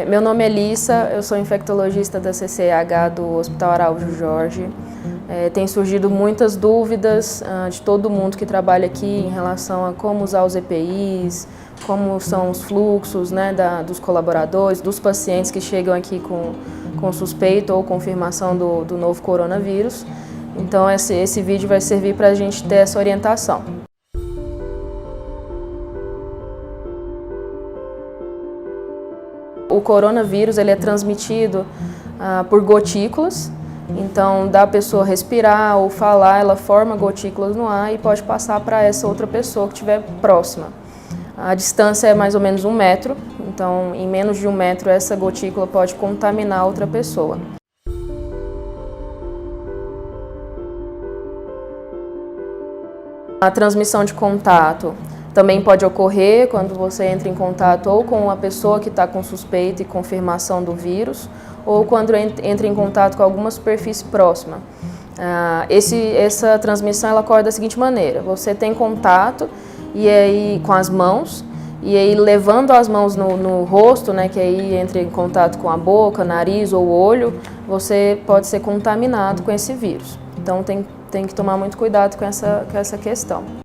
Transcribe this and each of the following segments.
Meu nome é Lissa, eu sou infectologista da CCIH do Hospital Araújo Jorge. Tem surgido muitas dúvidas de todo mundo que trabalha aqui em relação a como usar os EPIs, como são os fluxos, né, dos colaboradores, dos pacientes que chegam aqui com suspeita ou confirmação do novo coronavírus. Então esse vídeo vai servir para a gente ter essa orientação. O coronavírus ele é transmitido por gotículas, então da pessoa respirar ou falar, ela forma gotículas no ar e pode passar para essa outra pessoa que estiver próxima. A distância é mais ou menos 1 metro, então em menos de 1 metro essa gotícula pode contaminar outra pessoa. A transmissão de contato também pode ocorrer quando você entra em contato ou com uma pessoa que está com suspeita e confirmação do vírus, ou quando entra em contato com alguma superfície próxima. Essa transmissão ela ocorre da seguinte maneira: você tem contato e aí com as mãos, e aí levando as mãos no rosto, né, que aí entra em contato com a boca, nariz ou olho, você pode ser contaminado com esse vírus. Então tem que tomar muito cuidado com essa questão.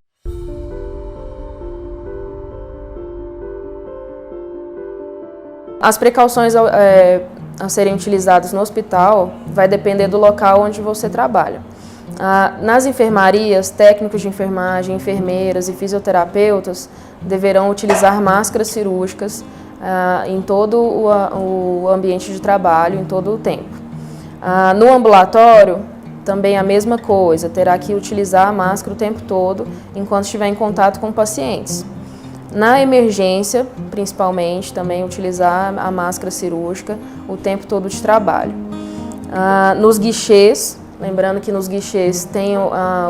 As precauções a serem utilizadas no hospital vai depender do local onde você trabalha. Nas enfermarias, técnicos de enfermagem, enfermeiras e fisioterapeutas deverão utilizar máscaras cirúrgicas em todo o ambiente de trabalho, em todo o tempo. No ambulatório, também a mesma coisa, terá que utilizar a máscara o tempo todo enquanto estiver em contato com pacientes. Na emergência, principalmente, também utilizar a máscara cirúrgica o tempo todo de trabalho. Nos guichês, lembrando que nos guichês tem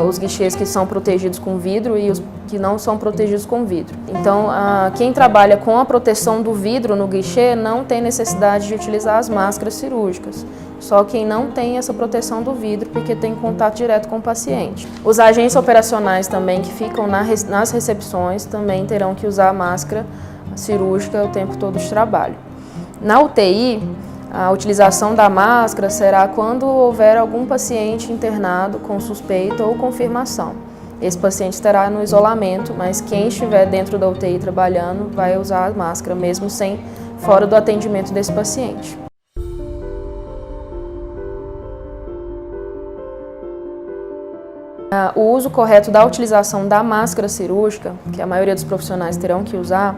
os guichês que são protegidos com vidro e os que não são protegidos com vidro. Então, quem trabalha com a proteção do vidro no guichê não tem necessidade de utilizar as máscaras cirúrgicas. Só quem não tem essa proteção do vidro, porque tem contato direto com o paciente. Os agentes operacionais também que ficam nas recepções também terão que usar a máscara cirúrgica o tempo todo de trabalho. Na UTI, a utilização da máscara será quando houver algum paciente internado com suspeita ou confirmação. Esse paciente estará no isolamento, mas quem estiver dentro da UTI trabalhando vai usar a máscara, mesmo fora do atendimento desse paciente. O uso correto da utilização da máscara cirúrgica, que a maioria dos profissionais terão que usar,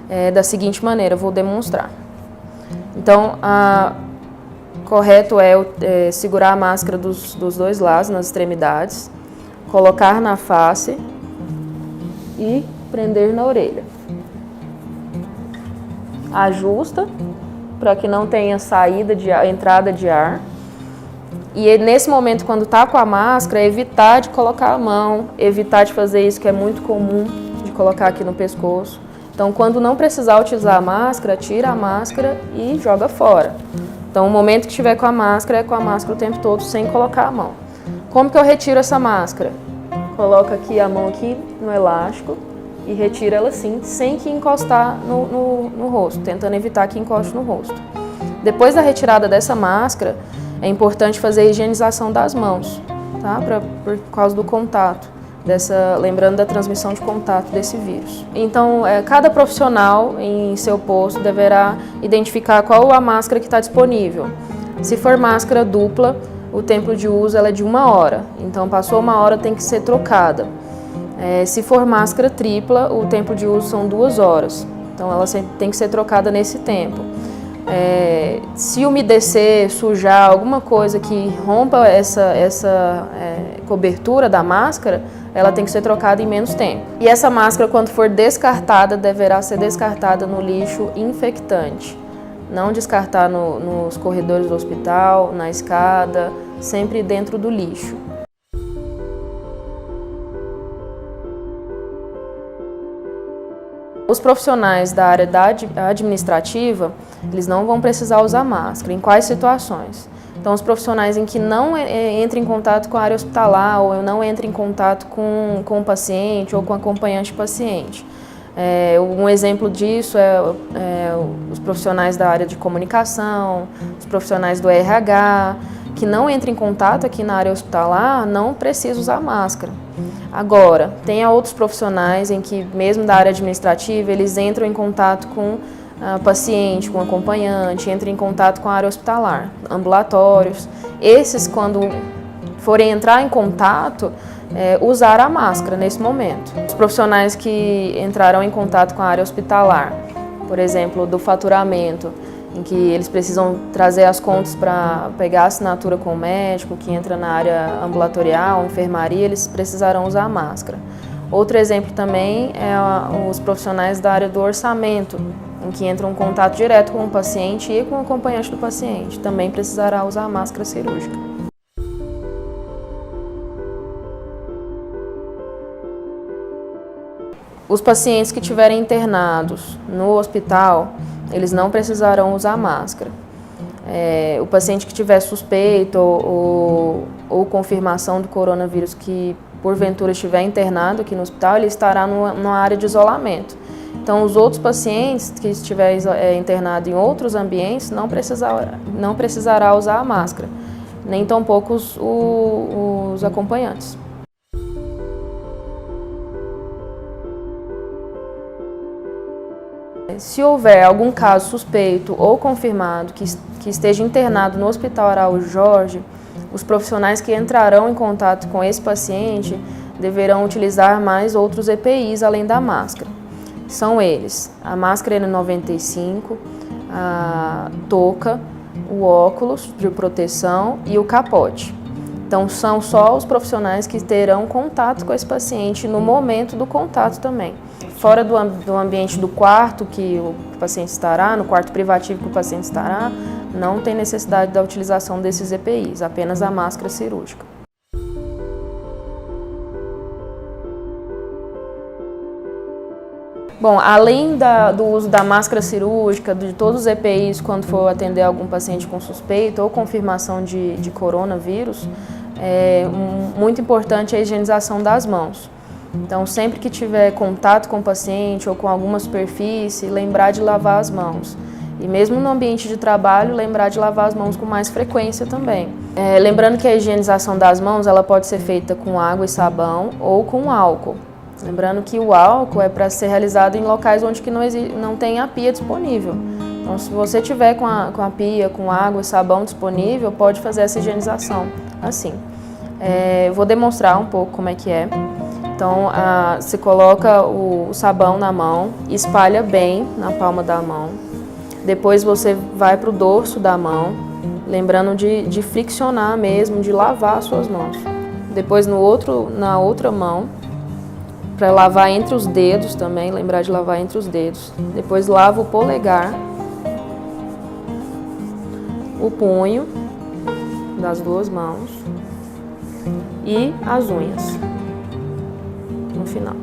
é da seguinte maneira, eu vou demonstrar. Então, correto é segurar a máscara dos dois lados, nas extremidades, colocar na face e prender na orelha. Ajusta para que não tenha entrada de ar. E nesse momento, quando está com a máscara, evitar de colocar a mão, evitar de fazer isso que é muito comum, de colocar aqui no pescoço. Então, quando não precisar utilizar a máscara, tira a máscara e joga fora. Então, o momento que estiver com a máscara, é com a máscara o tempo todo, sem colocar a mão. Como que eu retiro essa máscara? Coloca aqui a mão aqui no elástico e retira ela assim, sem que encostar no rosto, tentando evitar que encoste no rosto. Depois da retirada dessa máscara, é importante fazer a higienização das mãos, tá? Por causa do contato, lembrando da transmissão de contato desse vírus. Então, cada profissional em seu posto deverá identificar qual a máscara que está disponível. Se for máscara dupla, o tempo de uso ela é de 1 hora, então passou 1 hora tem que ser trocada. Se for máscara tripla, o tempo de uso são 2 horas, então ela tem que ser trocada nesse tempo. Se umedecer, sujar, alguma coisa que rompa essa cobertura da máscara, ela tem que ser trocada em menos tempo. E essa máscara, quando for descartada, deverá ser descartada no lixo infectante. Não descartar nos corredores do hospital, na escada, sempre dentro do lixo. Os profissionais da área administrativa, eles não vão precisar usar máscara. Em quais situações? Então, os profissionais em que não entram em contato com a área hospitalar ou não entram em contato com o paciente ou com o acompanhante paciente. Um exemplo disso é os profissionais da área de comunicação, os profissionais do RH, que não entram em contato aqui na área hospitalar, não precisam usar máscara. Agora, tem outros profissionais em que, mesmo da área administrativa, eles entram em contato com paciente, com acompanhante, entram em contato com a área hospitalar, ambulatórios. Esses, quando forem entrar em contato, usar a máscara nesse momento. Os profissionais que entrarão em contato com a área hospitalar, por exemplo, do faturamento, em que eles precisam trazer as contas para pegar a assinatura com o médico, que entra na área ambulatorial, enfermaria, eles precisarão usar a máscara. Outro exemplo também é os profissionais da área do orçamento, em que entram em contato direto com o paciente e com o acompanhante do paciente, também precisará usar a máscara cirúrgica. Os pacientes que estiverem internados no hospital, eles não precisarão usar máscara. O paciente que tiver suspeito ou confirmação do coronavírus que porventura estiver internado aqui no hospital, ele estará numa área de isolamento. Então, os outros pacientes que estiverem internados em outros ambientes não precisará usar a máscara, nem tampouco os acompanhantes. Se houver algum caso suspeito ou confirmado que esteja internado no Hospital Araújo Jorge, os profissionais que entrarão em contato com esse paciente deverão utilizar mais outros EPIs além da máscara. São eles: a máscara N95, a touca, o óculos de proteção e o capote. Então, são só os profissionais que terão contato com esse paciente no momento do contato também. Fora do ambiente do quarto que o paciente estará, no quarto privativo que o paciente estará, não tem necessidade da utilização desses EPIs, apenas a máscara cirúrgica. Bom, além do uso da máscara cirúrgica, de todos os EPIs quando for atender algum paciente com suspeita ou confirmação de coronavírus, muito importante a higienização das mãos. Então, sempre que tiver contato com o paciente ou com alguma superfície, lembrar de lavar as mãos. E mesmo no ambiente de trabalho, lembrar de lavar as mãos com mais frequência também. Lembrando que a higienização das mãos ela pode ser feita com água e sabão ou com álcool. Lembrando que o álcool é para ser realizado em locais onde que não tem a pia disponível. Então, se você tiver com a pia, com água e sabão disponível, pode fazer essa higienização assim. Vou demonstrar um pouco como é que é. Então, você coloca o sabão na mão, espalha bem na palma da mão. Depois você vai para o dorso da mão, lembrando de friccionar mesmo, de lavar as suas mãos. Depois na outra mão, para lavar entre os dedos também, lembrar de lavar entre os dedos. Depois lava o polegar, o punho das duas mãos e as unhas no final.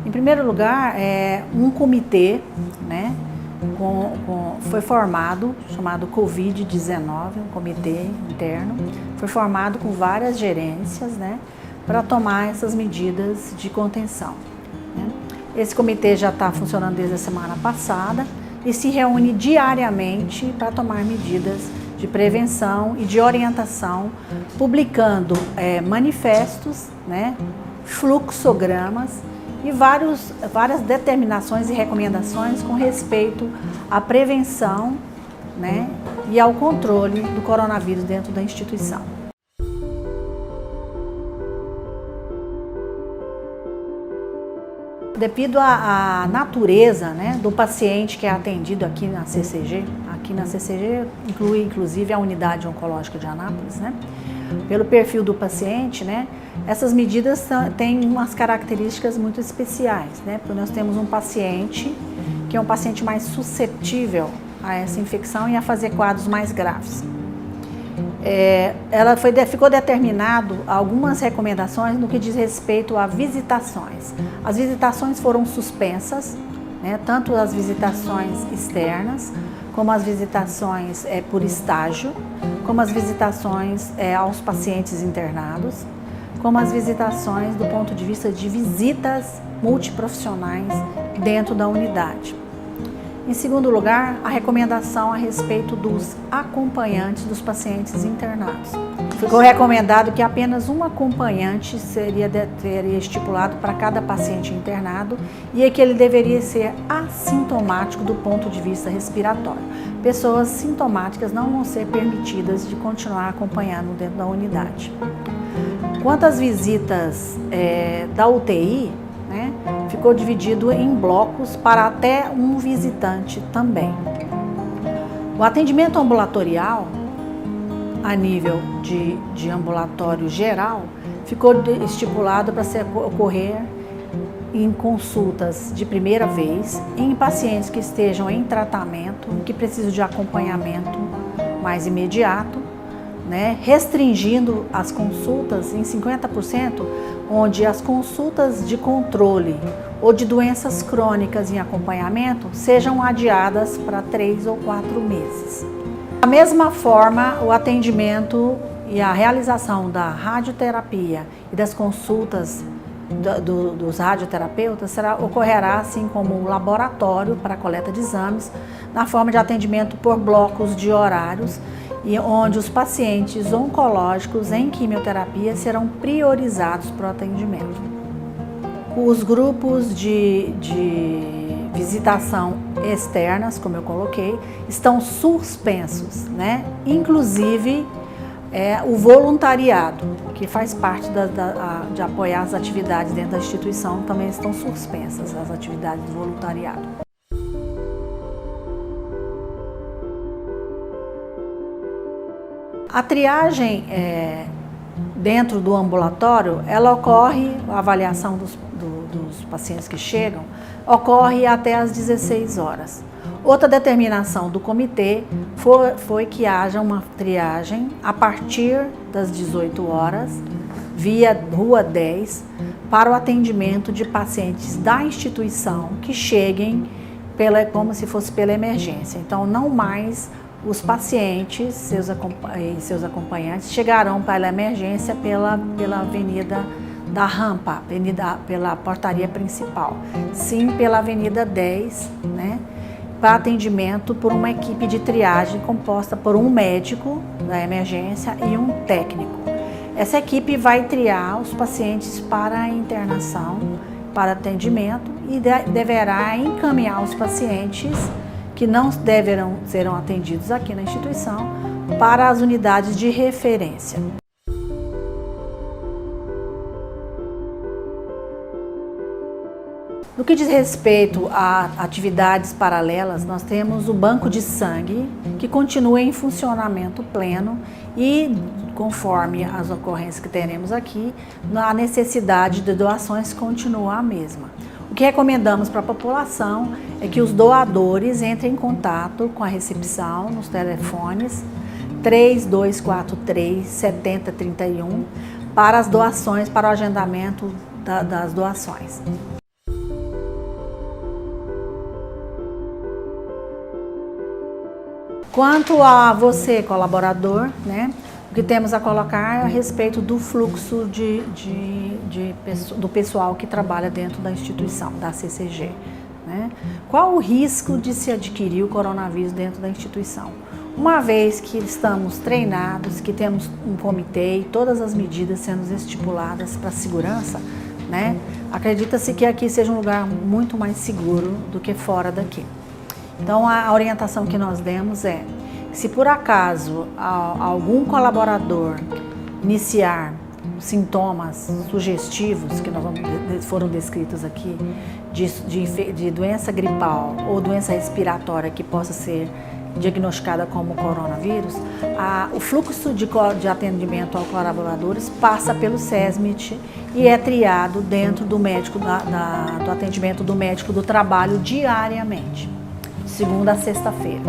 Em primeiro lugar, um comitê, né, foi formado, chamado Covid-19, um comitê interno, foi formado com várias gerências, né, para tomar essas medidas de contenção. Né. Esse comitê já está funcionando desde a semana passada e se reúne diariamente para tomar medidas de prevenção e de orientação, publicando manifestos, né, fluxogramas e várias determinações e recomendações com respeito à prevenção, né, e ao controle do coronavírus dentro da instituição. Devido à natureza, né, do paciente que é atendido aqui na CCG inclui inclusive a unidade oncológica de Anápolis, né? Pelo perfil do paciente, né, essas medidas têm umas características muito especiais, né? Porque nós temos um paciente que é um paciente mais suscetível a essa infecção e a fazer quadros mais graves. Ficou determinado algumas recomendações no que diz respeito a visitações. As visitações foram suspensas, né, tanto as visitações externas como as visitações por estágio, como as visitações aos pacientes internados, como as visitações do ponto de vista de visitas multiprofissionais dentro da unidade. Em segundo lugar, a recomendação a respeito dos acompanhantes dos pacientes internados. Ficou recomendado que apenas um acompanhante seria estipulado para cada paciente internado e que ele deveria ser assintomático do ponto de vista respiratório. Pessoas sintomáticas não vão ser permitidas de continuar acompanhando dentro da unidade. Quanto às visitas da UTI, ficou dividido em blocos para até um visitante também. O atendimento ambulatorial, a nível de ambulatório geral, ficou estipulado para ocorrer em consultas de primeira vez, em pacientes que estejam em tratamento, que precisam de acompanhamento mais imediato, restringindo as consultas em 50%, onde as consultas de controle ou de doenças crônicas em acompanhamento sejam adiadas para 3 ou 4 meses. Da mesma forma, o atendimento e a realização da radioterapia e das consultas dos radioterapeutas ocorrerá assim como um laboratório para a coleta de exames, na forma de atendimento por blocos de horários, e onde os pacientes oncológicos em quimioterapia serão priorizados para o atendimento. Os grupos de visitação externas, como eu coloquei, estão suspensos, Inclusive o voluntariado, que faz parte de apoiar as atividades dentro da instituição, também estão suspensas as atividades do voluntariado. A triagem dentro do ambulatório, ela ocorre, a avaliação dos pacientes que chegam, ocorre até às 16 horas. Outra determinação do comitê foi que haja uma triagem a partir das 18 horas, via Rua 10, para o atendimento de pacientes da instituição que cheguem como se fosse pela emergência. Então, não mais os pacientes, seus acompanhantes, chegarão para a emergência pela avenida da rampa, pela portaria principal, sim pela avenida 10, para atendimento por uma equipe de triagem composta por um médico da emergência e um técnico. Essa equipe vai triar os pacientes para a internação, para atendimento e deverá encaminhar os pacientes que não serão atendidos aqui na instituição para as unidades de referência. No que diz respeito a atividades paralelas, nós temos o banco de sangue, que continua em funcionamento pleno e, conforme as ocorrências que teremos aqui, a necessidade de doações continua a mesma. O que recomendamos para a população é que os doadores entrem em contato com a recepção nos telefones 3243 7031 para as doações, para o agendamento das doações. Quanto a você, colaborador, o que temos a colocar é a respeito do fluxo do pessoal que trabalha dentro da instituição, da CCG. Qual o risco de se adquirir o coronavírus dentro da instituição? Uma vez que estamos treinados, que temos um comitê e todas as medidas sendo estipuladas para a segurança, acredita-se que aqui seja um lugar muito mais seguro do que fora daqui. Então, a orientação que nós demos é, se por acaso algum colaborador iniciar sintomas sugestivos, que foram descritos aqui, de doença gripal ou doença respiratória que possa ser diagnosticada como coronavírus, o fluxo de atendimento aos colaboradores passa pelo SESMIT e é triado dentro do médico do atendimento do médico do trabalho diariamente, segunda a sexta-feira.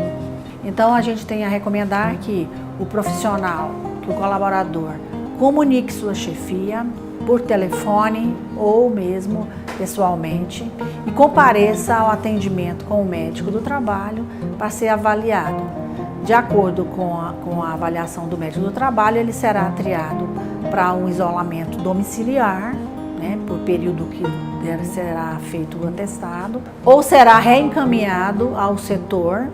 Então, a gente tem a recomendar que o profissional, que o colaborador, comunique sua chefia por telefone ou mesmo pessoalmente e compareça ao atendimento com o médico do trabalho para ser avaliado. De acordo com a avaliação do médico do trabalho, ele será triado para um isolamento domiciliar, né, por período que será feito o atestado, ou será reencaminhado ao setor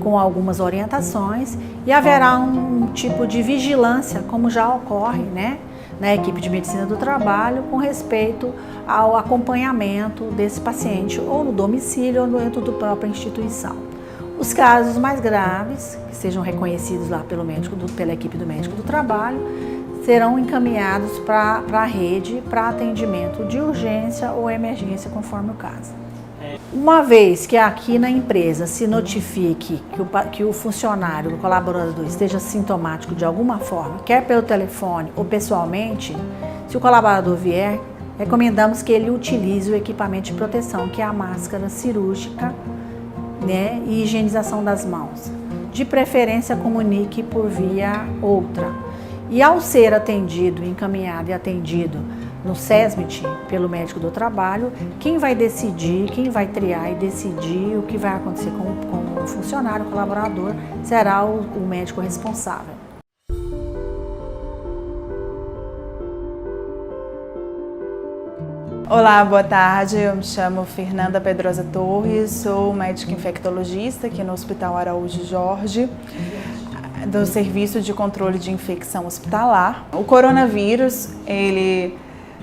com algumas orientações e haverá um tipo de vigilância, como já ocorre, né, na equipe de medicina do trabalho, com respeito ao acompanhamento desse paciente ou no domicílio ou dentro da própria instituição. Os casos mais graves, que sejam reconhecidos lá pela equipe do médico do trabalho, serão encaminhados para a rede para atendimento de urgência ou emergência, conforme o caso. Uma vez que aqui na empresa se notifique que o funcionário, o colaborador, esteja sintomático de alguma forma, quer pelo telefone ou pessoalmente, se o colaborador vier, recomendamos que ele utilize o equipamento de proteção, que é a máscara cirúrgica, né, e higienização das mãos. De preferência, comunique por via outra. E ao ser atendido, encaminhado e atendido no SESMIT pelo médico do trabalho, quem vai decidir, quem vai triar e decidir o que vai acontecer com o funcionário, o colaborador, será o médico responsável. Olá, boa tarde. Eu me chamo Fernanda Pedrosa Torres, sou médica infectologista aqui no Hospital Araújo Jorge, do Serviço de Controle de Infecção Hospitalar. O coronavírus, ele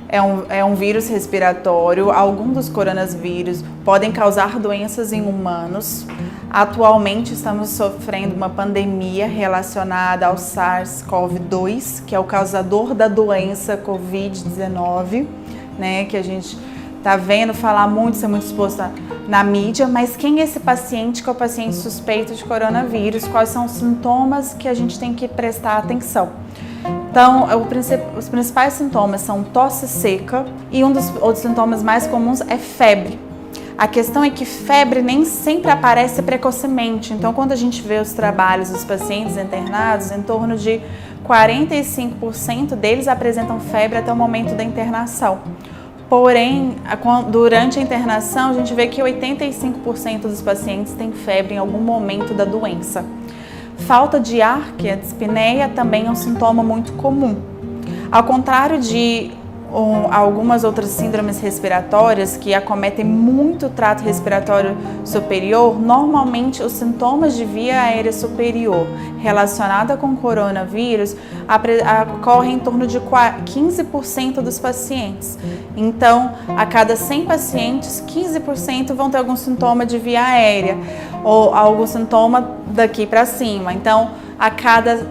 é um vírus respiratório. Alguns dos coronavírus podem causar doenças em humanos. Atualmente estamos sofrendo uma pandemia relacionada ao SARS-CoV-2, que é o causador da doença Covid-19, né, que a gente está vendo falar muito, ser muito exposto na mídia, mas quem é esse paciente que é o paciente suspeito de coronavírus? Quais são os sintomas que a gente tem que prestar atenção? Então, os principais sintomas são tosse seca e um dos outros sintomas mais comuns é febre. A questão é que febre nem sempre aparece precocemente, então quando a gente vê os trabalhos dos pacientes internados, em torno de 45% deles apresentam febre até o momento da internação. Porém, durante a internação, a gente vê que 85% dos pacientes têm febre em algum momento da doença. Falta de ar, que é a dispneia, também é um sintoma muito comum. Ao contrário de algumas outras síndromes respiratórias que acometem muito o trato respiratório superior, normalmente os sintomas de via aérea superior relacionada com coronavírus ocorrem em torno de 15% dos pacientes. Então, a cada 100 pacientes, 15% vão ter algum sintoma de via aérea ou algum sintoma daqui para cima. Então, a cada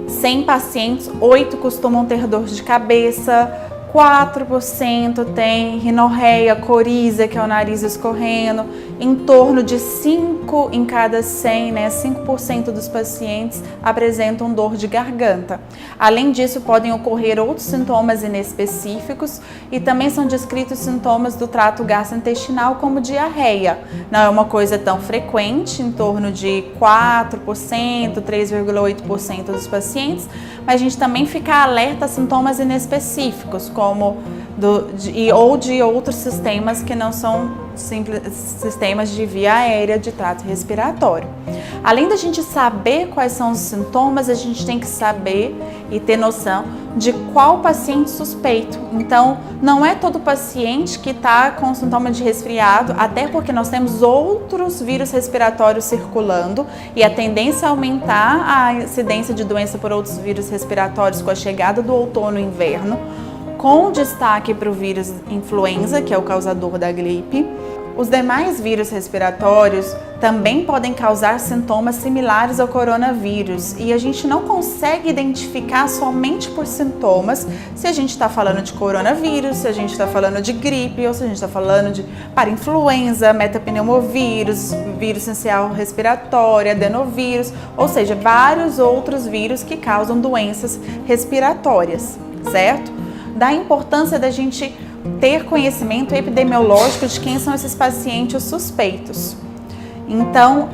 100 pacientes, 8 costumam ter dor de cabeça, 4% tem rinorreia, coriza, que é o nariz escorrendo, em torno de 5 em cada 100, né, 5% dos pacientes apresentam dor de garganta. Além disso, podem ocorrer outros sintomas inespecíficos e também são descritos sintomas do trato gastrointestinal, como diarreia. Não é uma coisa tão frequente, em torno de 4%, 3,8% dos pacientes, mas a gente também fica alerta a sintomas inespecíficos, como ou de outros sistemas que não são simples sistemas de via aérea de trato respiratório. Além da gente saber quais são os sintomas, a gente tem que saber e ter noção de qual paciente suspeito. Então, não é todo paciente que está com sintoma de resfriado, até porque nós temos outros vírus respiratórios circulando e a tendência a aumentar a incidência de doença por outros vírus respiratórios com a chegada do outono e inverno, com destaque para o vírus influenza, que é o causador da gripe. Os demais vírus respiratórios também podem causar sintomas similares ao coronavírus e a gente não consegue identificar somente por sintomas se a gente está falando de coronavírus, se a gente está falando de gripe ou se a gente está falando de parainfluenza, metapneumovírus, vírus essencial respiratório, adenovírus, ou seja, vários outros vírus que causam doenças respiratórias, certo? Da importância da gente ter conhecimento epidemiológico de quem são esses pacientes suspeitos. Então,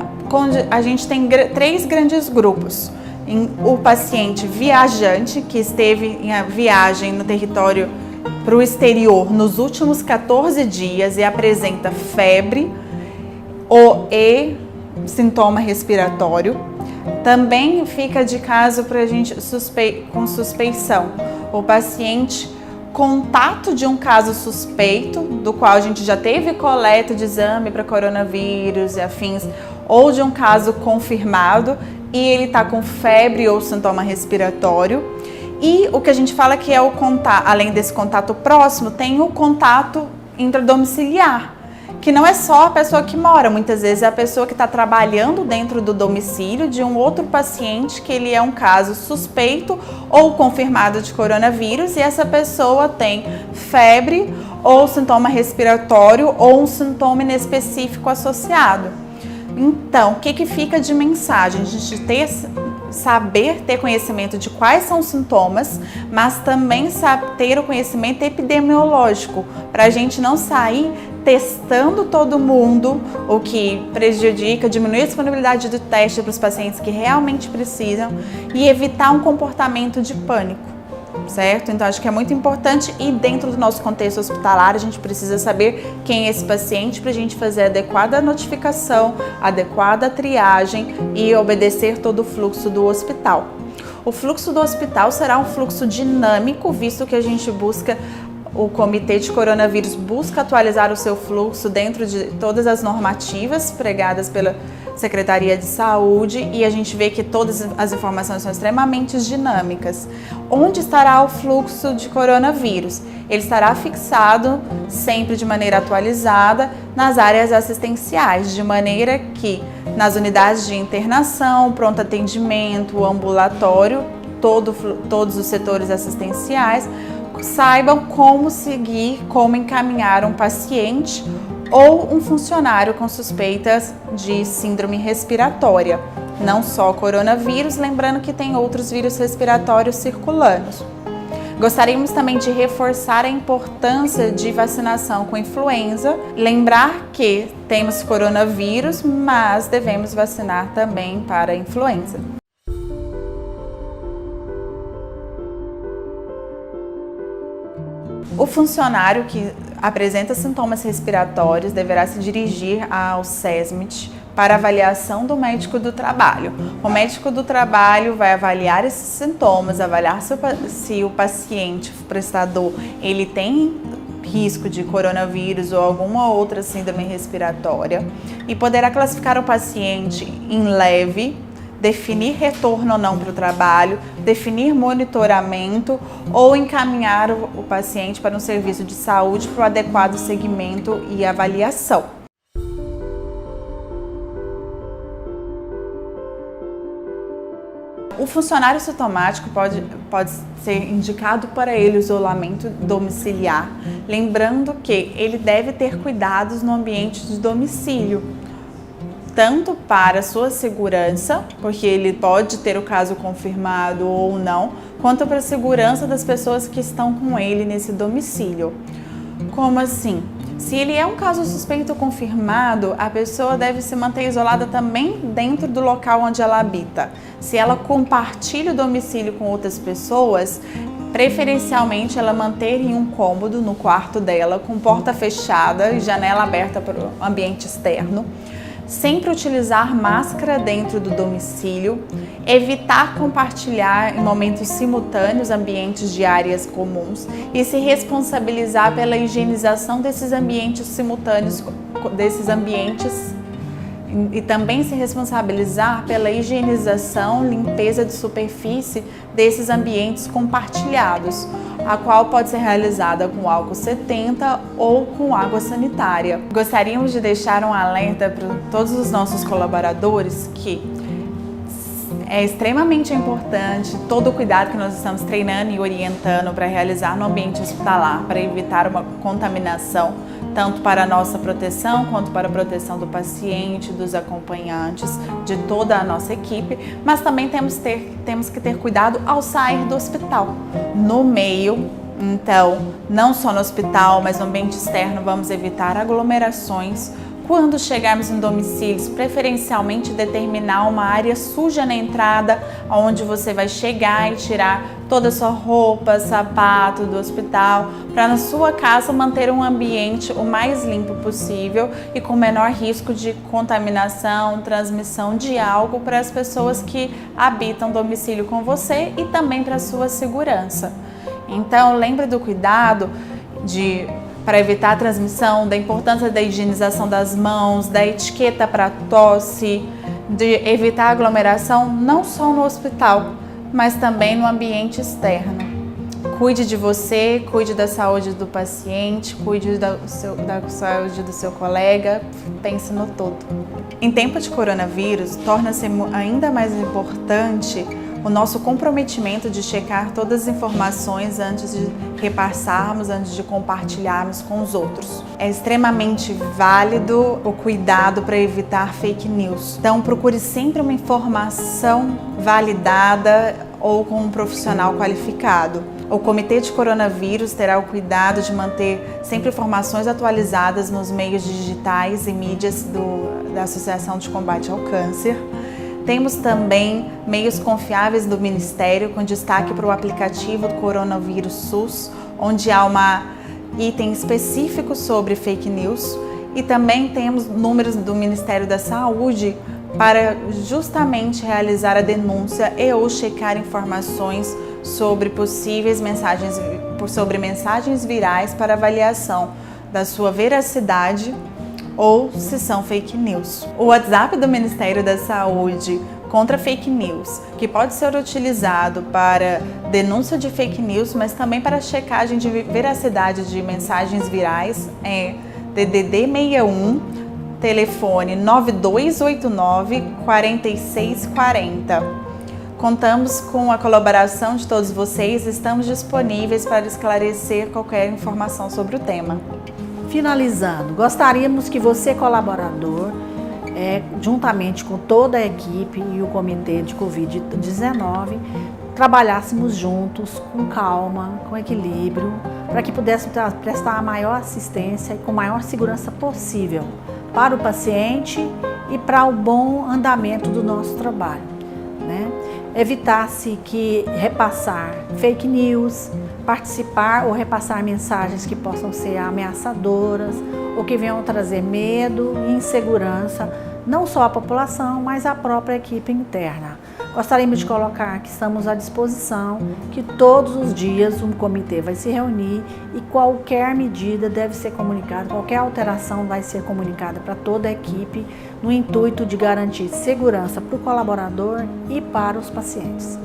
a gente tem 3 grandes grupos. O paciente viajante, que esteve em viagem no território para o exterior nos últimos 14 dias e apresenta febre e sintoma respiratório, também fica de caso para a gente com suspeição. O paciente contato de um caso suspeito, do qual a gente já teve coleta de exame para coronavírus e afins, ou de um caso confirmado e ele está com febre ou sintoma respiratório. E o que a gente fala que é o contato, além desse contato próximo, tem o contato intradomiciliar, que não é só a pessoa que mora, muitas vezes é a pessoa que está trabalhando dentro do domicílio de um outro paciente que ele é um caso suspeito ou confirmado de coronavírus e essa pessoa tem febre ou sintoma respiratório ou um sintoma inespecífico associado. Então, o que fica de mensagem? A gente ter conhecimento de quais são os sintomas, mas também ter o conhecimento epidemiológico, para a gente não sair testando todo mundo, o que prejudica, diminui a disponibilidade do teste para os pacientes que realmente precisam e evitar um comportamento de pânico, certo? Então, acho que é muito importante e dentro do nosso contexto hospitalar, a gente precisa saber quem é esse paciente para a gente fazer a adequada notificação, adequada triagem e obedecer todo o fluxo do hospital. O fluxo do hospital será um fluxo dinâmico, visto que a gente busca o Comitê de Coronavírus busca atualizar o seu fluxo dentro de todas as normativas pregadas pela Secretaria de Saúde e a gente vê que todas as informações são extremamente dinâmicas. Onde estará o fluxo de coronavírus? Ele estará fixado sempre de maneira atualizada nas áreas assistenciais, de maneira que nas unidades de internação, pronto atendimento, ambulatório, todos os setores assistenciais, saibam como seguir, como encaminhar um paciente ou um funcionário com suspeitas de síndrome respiratória, não só coronavírus, lembrando que tem outros vírus respiratórios circulando. Gostaríamos também de reforçar a importância de vacinação com influenza, lembrar que temos coronavírus, mas devemos vacinar também para a influenza. O funcionário que apresenta sintomas respiratórios deverá se dirigir ao SESMIT para avaliação do médico do trabalho. O médico do trabalho vai avaliar esses sintomas, avaliar se o paciente, o prestador, ele tem risco de coronavírus ou alguma outra síndrome respiratória e poderá classificar o paciente em leve, definir retorno ou não para o trabalho, definir monitoramento ou encaminhar o paciente para um serviço de saúde para o adequado segmento e avaliação. O funcionário sintomático pode ser indicado para ele o isolamento domiciliar, lembrando que ele deve ter cuidados no ambiente de domicílio, tanto para sua segurança, porque ele pode ter o caso confirmado ou não, quanto para a segurança das pessoas que estão com ele nesse domicílio. Como assim? Se ele é um caso suspeito ou confirmado, a pessoa deve se manter isolada também dentro do local onde ela habita. Se ela compartilha o domicílio com outras pessoas, preferencialmente ela manter em um cômodo no quarto dela, com porta fechada e janela aberta para o ambiente externo. Sempre utilizar máscara dentro do domicílio, evitar compartilhar em momentos simultâneos ambientes de áreas comuns e se responsabilizar pela higienização desses ambientes simultâneos, e também se responsabilizar pela higienização, limpeza de superfície desses ambientes compartilhados, a qual pode ser realizada com álcool 70 ou com água sanitária. Gostaríamos de deixar um alerta para todos os nossos colaboradores que é extremamente importante todo o cuidado que nós estamos treinando e orientando para realizar no ambiente hospitalar, para evitar uma contaminação, tanto para a nossa proteção, quanto para a proteção do paciente, dos acompanhantes, de toda a nossa equipe, mas também temos que ter cuidado ao sair do hospital. No meio, então, não só no hospital, mas no ambiente externo, vamos evitar aglomerações Quando chegarmos em domicílios, preferencialmente determinar uma área suja na entrada, onde você vai chegar e tirar toda a sua roupa, sapato do hospital, para na sua casa manter um ambiente o mais limpo possível e com menor risco de contaminação, transmissão de algo para as pessoas que habitam o domicílio com você e também para a sua segurança. Então, lembre do cuidado para evitar a transmissão, da importância da higienização das mãos, da etiqueta para tosse, de evitar aglomeração não só no hospital, mas também no ambiente externo. Cuide de você, cuide da saúde do paciente, cuide da saúde do seu colega, pense no todo. Em tempo de coronavírus, torna-se ainda mais importante o nosso comprometimento de checar todas as informações antes de repassarmos, antes de compartilharmos com os outros. É extremamente válido o cuidado para evitar fake news. Então, procure sempre uma informação validada ou com um profissional qualificado. O Comitê de Coronavírus terá o cuidado de manter sempre informações atualizadas nos meios digitais e mídias da Associação de Combate ao Câncer. Temos também meios confiáveis do Ministério, com destaque para o aplicativo do Coronavírus SUS, onde há um item específico sobre fake news. E também temos números do Ministério da Saúde para justamente realizar a denúncia e ou checar informações sobre possíveis mensagens virais para avaliação da sua veracidade ou se são fake news. O WhatsApp do Ministério da Saúde contra fake news, que pode ser utilizado para denúncia de fake news, mas também para checagem de veracidade de mensagens virais, é DDD 61, telefone 9289 4640. Contamos com a colaboração de todos vocês, estamos disponíveis para esclarecer qualquer informação sobre o tema. Finalizando, gostaríamos que você, colaborador, juntamente com toda a equipe e o Comitê de Covid-19, trabalhássemos juntos, com calma, com equilíbrio, para que pudéssemos prestar a maior assistência e com a maior segurança possível para o paciente e para o bom andamento do nosso trabalho, né? Evitasse que repassar fake news, participar ou repassar mensagens que possam ser ameaçadoras ou que venham trazer medo e insegurança, não só à população, mas à própria equipe interna. Gostaríamos de colocar que estamos à disposição, que todos os dias um comitê vai se reunir e qualquer medida deve ser comunicada, qualquer alteração vai ser comunicada para toda a equipe, no intuito de garantir segurança para o colaborador e para os pacientes.